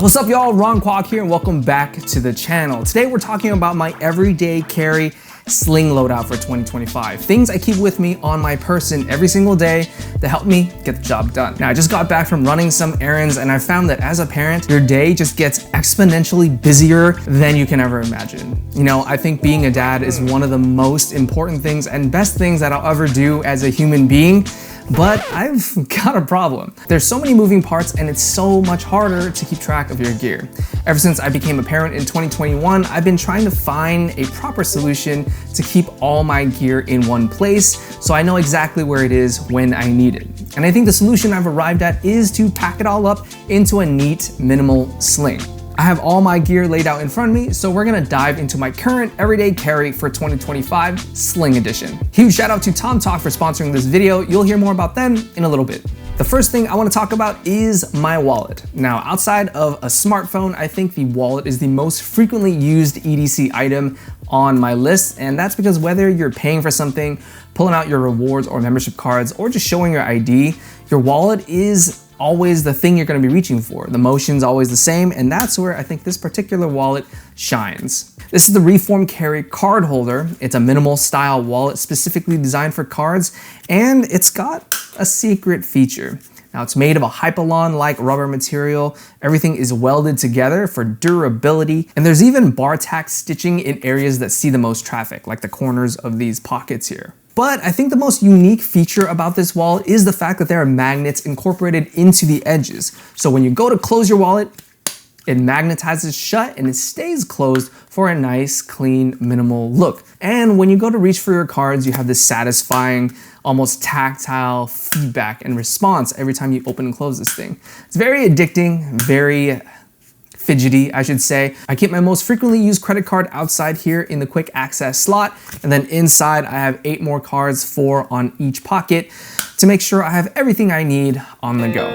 What's up y'all, Ron Kwok here and welcome back to the channel. Today we're talking about my everyday carry Sling Loadout for 2025. Things I keep with me on my person every single day to help me get the job done. Now I just got back from running some errands and I found that as a parent, your day just gets exponentially busier than you can ever imagine. You know, I think being a dad is one of the most important things and best things that I'll ever do as a human being. But I've got a problem. There's so many moving parts and it's so much harder to keep track of your gear. Ever since I became a parent in 2021, I've been trying to find a proper solution to keep all my gear in one place so I know exactly where it is when I need it. And I think the solution I've arrived at is to pack it all up into a neat, minimal sling. I have all my gear laid out in front of me, so we're gonna dive into my current everyday carry for 2025 Sling Edition. Huge shout out to TomTalk for sponsoring this video. You'll hear more about them in a little bit. The first thing I want to talk about is my wallet. Now, outside of a smartphone, I think the wallet is the most frequently used EDC item on my list, and that's because whether you're paying for something, pulling out your rewards or membership cards, or just showing your ID, your wallet is always the thing you're going to be reaching for. The motion's always the same, and that's where I think this particular wallet shines. This is the Reform Carry card holder. It's a minimal style wallet specifically designed for cards, and it's got a secret feature. Now it's made of a Hypalon-like rubber material. Everything is welded together for durability, and there's even bar tack stitching in areas that see the most traffic, like the corners of these pockets here. But I think the most unique feature about this wallet is the fact that there are magnets incorporated into the edges. So when you go to close your wallet, it magnetizes shut and it stays closed for a nice, clean, minimal look. And when you go to reach for your cards, you have this satisfying, almost tactile feedback and response every time you open and close this thing. It's very addicting, very fidgety, I should say. I keep my most frequently used credit card outside here in the quick access slot, and then inside I have 8 more cards, 4 on each pocket, to make sure I have everything I need on the go.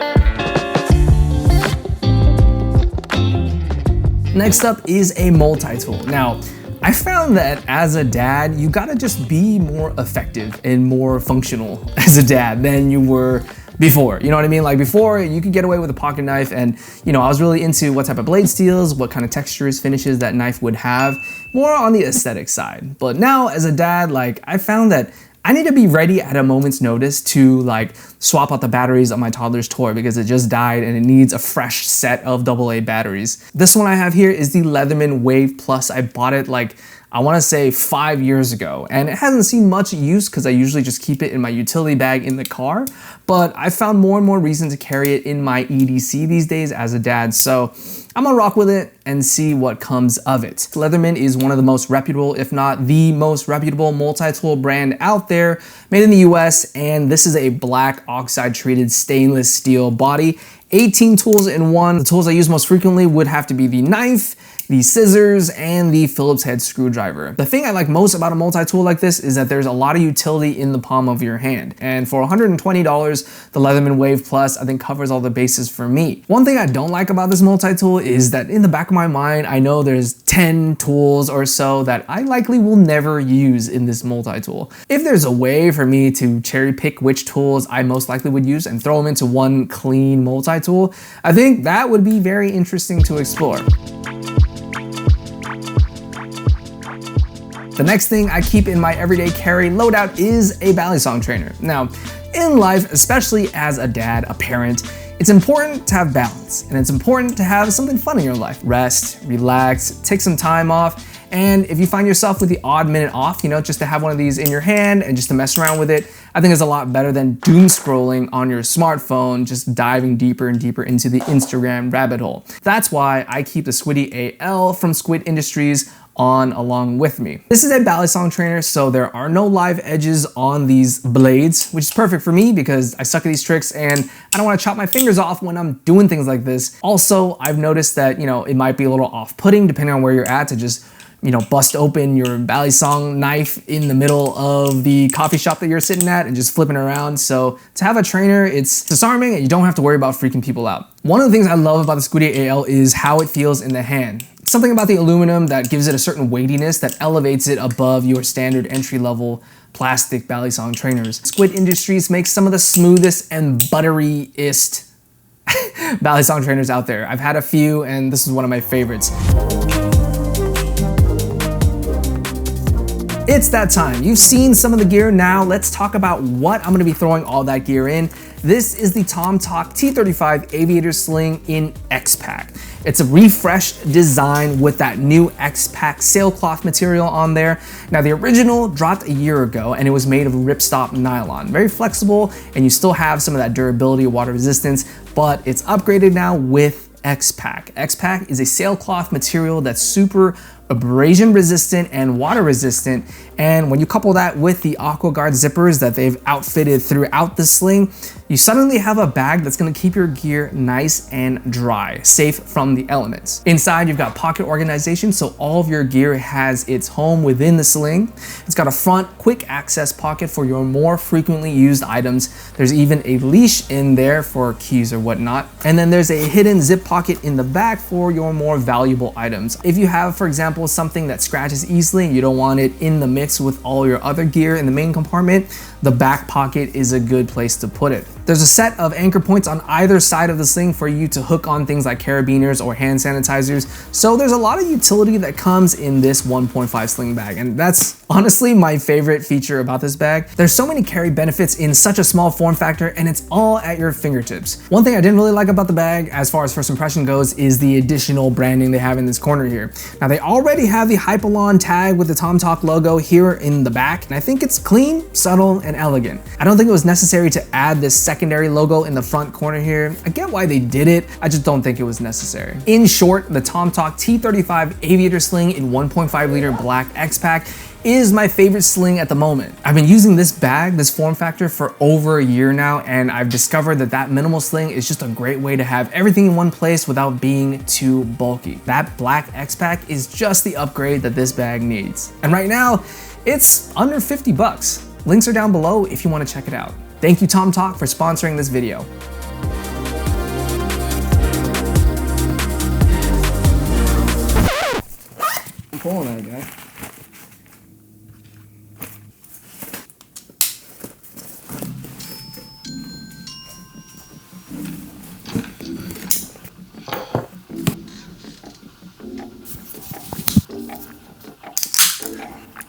Next up is a multi-tool. Now, I found that as a dad, you gotta just be more effective and more functional as a dad than you were before. You know what I mean? Like before, you could get away with a pocket knife and, you know, I was really into what type of blade steels, what kind of textures, finishes that knife would have, more on the aesthetic side. But now as a dad, like I found that I need to be ready at a moment's notice to like swap out the batteries on my toddler's toy because it just died and it needs a fresh set of AA batteries. This one I have here is the Leatherman Wave Plus. I bought it like, I wanna say 5 years ago, and it hasn't seen much use because I usually just keep it in my utility bag in the car, but I found more and more reason to carry it in my EDC these days as a dad, so I'm gonna rock with it and see what comes of it. Leatherman is one of the most reputable, if not the most reputable multi-tool brand out there, made in the US, and this is a black oxide treated stainless steel body. 18 tools in one. The tools I use most frequently would have to be the knife, the scissors, and the Phillips head screwdriver. The thing I like most about a multi-tool like this is that there's a lot of utility in the palm of your hand. And for $120, the Leatherman Wave Plus I think covers all the bases for me. One thing I don't like about this multi-tool is that in the back of my mind, I know there's 10 tools or so that I likely will never use in this multi-tool. If there's a way for me to cherry pick which tools I most likely would use and throw them into one clean multi-tool, I think that would be very interesting to explore. The next thing I keep in my everyday carry loadout is a Balisong trainer. Now, in life, especially as a dad, a parent, it's important to have balance, and it's important to have something fun in your life. Rest, relax, take some time off, and if you find yourself with the odd minute off, you know, just to have one of these in your hand and just to mess around with it, I think is a lot better than doom scrolling on your smartphone, just diving deeper and deeper into the Instagram rabbit hole. That's why I keep the Squiddy AL from Squid Industries on along with me. This is a Balisong trainer, so there are no live edges on these blades, which is perfect for me because I suck at these tricks and I don't want to chop my fingers off when I'm doing things like this. Also, I've noticed that, you know, it might be a little off-putting depending on where you're at to just, you know, bust open your Balisong knife in the middle of the coffee shop that you're sitting at and just flipping around. So to have a trainer, it's disarming and you don't have to worry about freaking people out. One of the things I love about the Squiddy AL is how it feels in the hand. Something about the aluminum that gives it a certain weightiness that elevates it above your standard entry-level plastic Balisong trainers. Squid Industries makes some of the smoothest and butteriest Balisong trainers out there. I've had a few and this is one of my favorites. It's that time. You've seen some of the gear. Now let's talk about what I'm gonna be throwing all that gear in. This is the TomTok T35 Aviator Sling in X-Pack. It's a refreshed design with that new X-Pack sailcloth material on there. Now the original dropped a year ago and it was made of ripstop nylon. Very flexible and you still have some of that durability, water resistance, but it's upgraded now with X-Pack. X-Pack is a sailcloth material that's super abrasion resistant and water resistant, and when you couple that with the AquaGuard zippers that they've outfitted throughout the sling, you suddenly have a bag that's going to keep your gear nice and dry, safe from the elements. Inside you've got pocket organization, so all of your gear has its home within the sling. It's got a front quick access pocket for your more frequently used items. There's even a leash in there for keys or whatnot, and then there's a hidden zip pocket in the back for your more valuable items. If you have, for example, something that scratches easily and you don't want it in the mix with all your other gear in the main compartment, the back pocket is a good place to put it. There's a set of anchor points on either side of the sling for you to hook on things like carabiners or hand sanitizers. So there's a lot of utility that comes in this 1.5 sling bag, and that's honestly my favorite feature about this bag. There's so many carry benefits in such a small form factor, and it's all at your fingertips. One thing I didn't really like about the bag as far as first impression goes is the additional branding they have in this corner here. Now they already have the Hypalon tag with the TomTok logo here in the back, and I think it's clean, subtle, and elegant. I don't think it was necessary to add this secondary logo in the front corner here. I get why they did it, I just don't think it was necessary. In short, the TomTok T35 Aviator Sling in 1.5 liter black X-Pack is my favorite sling at the moment. I've been using this bag, this form factor, for over a year now, and I've discovered that minimal sling is just a great way to have everything in one place without being too bulky. That black X-Pack is just the upgrade that this bag needs. And right now, it's under 50 bucks. Links are down below if you want to check it out. Thank you, TomTok, for sponsoring this video. I'm pulling that guy.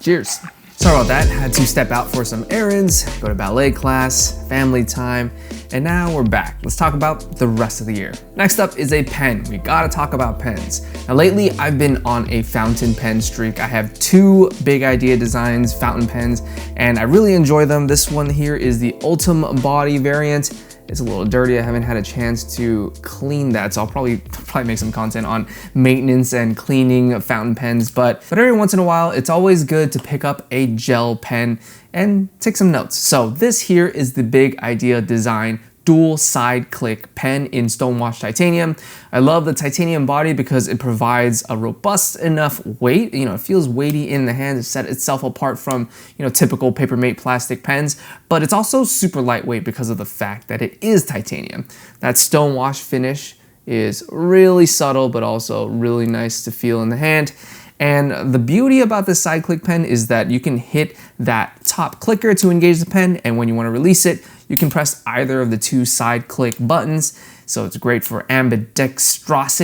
Cheers. Sorry about that, had to step out for some errands, go to ballet class, family time, and now we're back. Let's talk about the rest of the year. Next up is a pen. We gotta talk about pens. Now lately, I've been on a fountain pen streak. I have two Big Idea Designs fountain pens, and I really enjoy them. This one here is the Ultim Body variant. It's a little dirty. I haven't had a chance to clean that, so I'll probably make some content on maintenance and cleaning fountain pens, but every once in a while, it's always good to pick up a gel pen and take some notes. So this here is the Big Idea Design dual side click pen in stonewashed titanium. I love the titanium body because it provides a robust enough weight. You know, it feels weighty in the hand to set itself apart from, you know, typical Papermate plastic pens, but it's also super lightweight because of the fact that it is titanium. That stonewash finish is really subtle, but also really nice to feel in the hand. And the beauty about this side click pen is that you can hit that top clicker to engage the pen, and when you want to release it, you can press either of the two side click buttons. So it's great for ambidextrous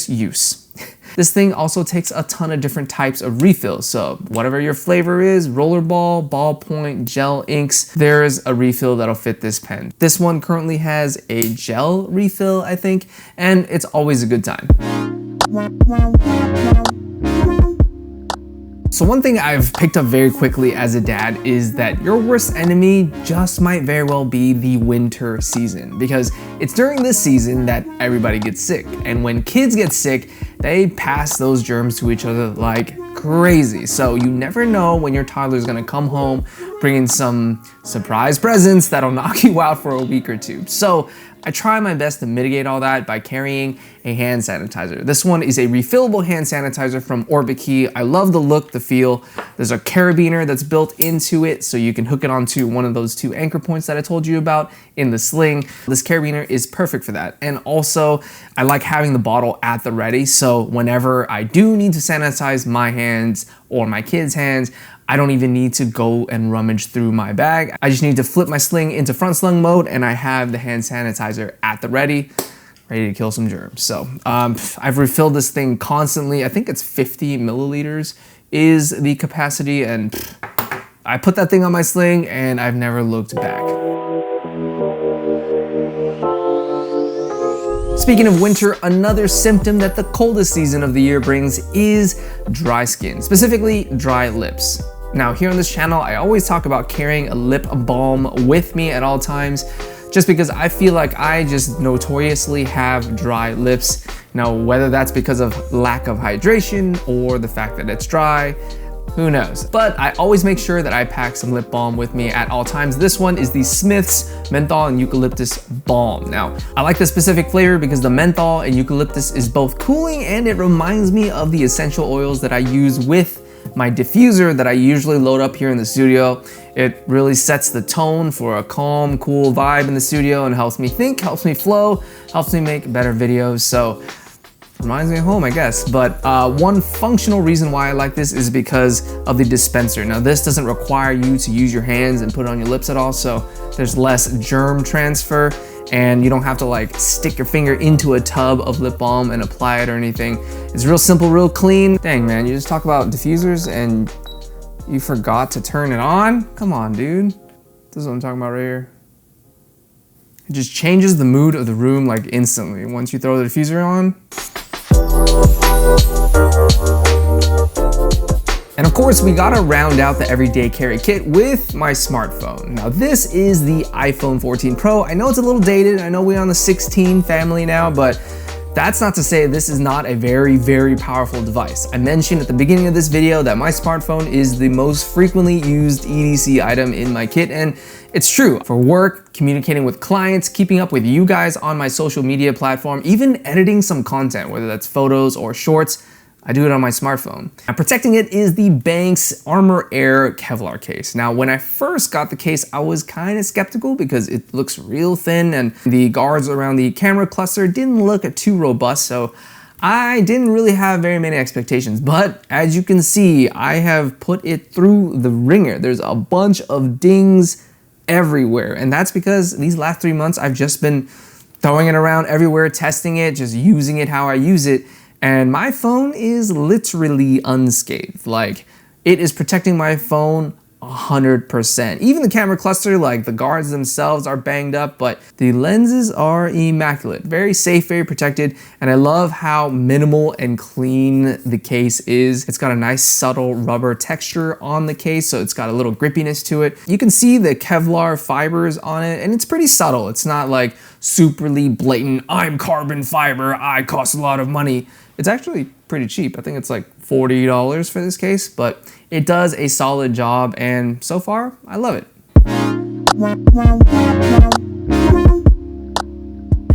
use. This thing also takes a ton of different types of refills. So whatever your flavor is, rollerball, ballpoint, gel inks, there's a refill that'll fit this pen. This one currently has a gel refill, I think, and it's always a good time. So one thing I've picked up very quickly as a dad is that your worst enemy just might very well be the winter season, because it's during this season that everybody gets sick. And when kids get sick, they pass those germs to each other like crazy. So you never know when your toddler is gonna come home bringing some surprise presents that'll knock you out for a week or two. So I try my best to mitigate all that by carrying a hand sanitizer. This one is a refillable hand sanitizer from Orbitkey. I love the look, the feel. There's a carabiner that's built into it, so you can hook it onto one of those two anchor points that I told you about in the sling. This carabiner is perfect for that. And also, I like having the bottle at the ready, so whenever I do need to sanitize my hands or my kids' hands. I don't even need to go and rummage through my bag. I just need to flip my sling into front slung mode and I have the hand sanitizer at the ready to kill some germs. So I've refilled this thing constantly. I think it's 50 milliliters is the capacity, and I put that thing on my sling and I've never looked back. Speaking of winter, another symptom that the coldest season of the year brings is dry skin, specifically dry lips. Now here on this channel, I always talk about carrying a lip balm with me at all times, just because I feel like I just notoriously have dry lips. Now, whether that's because of lack of hydration or the fact that it's dry, who knows? But I always make sure that I pack some lip balm with me at all times. This one is the Smith's Menthol and Eucalyptus Balm. Now, I like this specific flavor because the menthol and eucalyptus is both cooling and it reminds me of the essential oils that I use with my diffuser that I usually load up here in the studio. It really sets the tone for a calm, cool vibe in the studio and helps me think, helps me flow, helps me make better videos. So reminds me of home, I guess. But one functional reason why I like this is because of the dispenser. Now this doesn't require you to use your hands and put it on your lips at all, so there's less germ transfer and you don't have to like stick your finger into a tub of lip balm and apply it or anything. It's real simple, real clean. Dang man, you just talk about diffusers and you forgot to turn it on? Come on, dude. This is what I'm talking about right here. It just changes the mood of the room like instantly once you throw the diffuser on. And of course, we gotta round out the everyday carry kit with my smartphone. Now this is the iPhone 14 Pro. I know it's a little dated. I know we're on the 16 family now, but that's not to say this is not a very, very powerful device. I mentioned at the beginning of this video that my smartphone is the most frequently used EDC item in my kit, and it's true. For work, communicating with clients, keeping up with you guys on my social media platform, even editing some content, whether that's photos or shorts, I do it on my smartphone. Now, protecting it is the Banks Armor Air Kevlar case. Now, when I first got the case, I was kind of skeptical because it looks real thin and the guards around the camera cluster didn't look too robust, so I didn't really have very many expectations. But as you can see, I have put it through the ringer. There's a bunch of dings everywhere, and that's because these last 3 months, I've just been throwing it around everywhere, testing it, just using it how I use it. And my phone is literally unscathed. Like, it is protecting my phone 100%. Even the camera cluster, like the guards themselves are banged up, but the lenses are immaculate. Very safe, very protected. And I love how minimal and clean the case is. It's got a nice subtle rubber texture on the case, so it's got a little grippiness to it. You can see the Kevlar fibers on it, and it's pretty subtle. It's not like superly blatant, I'm carbon fiber, I cost a lot of money. It's actually pretty cheap. I think it's like $40 for this case, but it does a solid job, and so far, I love it.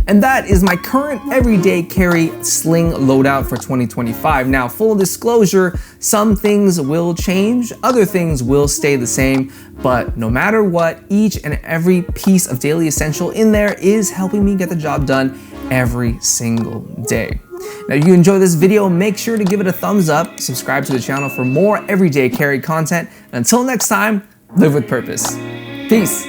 And that is my current everyday carry Sling Loadout for 2025. Now, full disclosure, some things will change, other things will stay the same, but no matter what, each and every piece of daily essential in there is helping me get the job done every single day. Now, if you enjoyed this video, make sure to give it a thumbs up, subscribe to the channel for more everyday carry content, and until next time, live with purpose. Peace.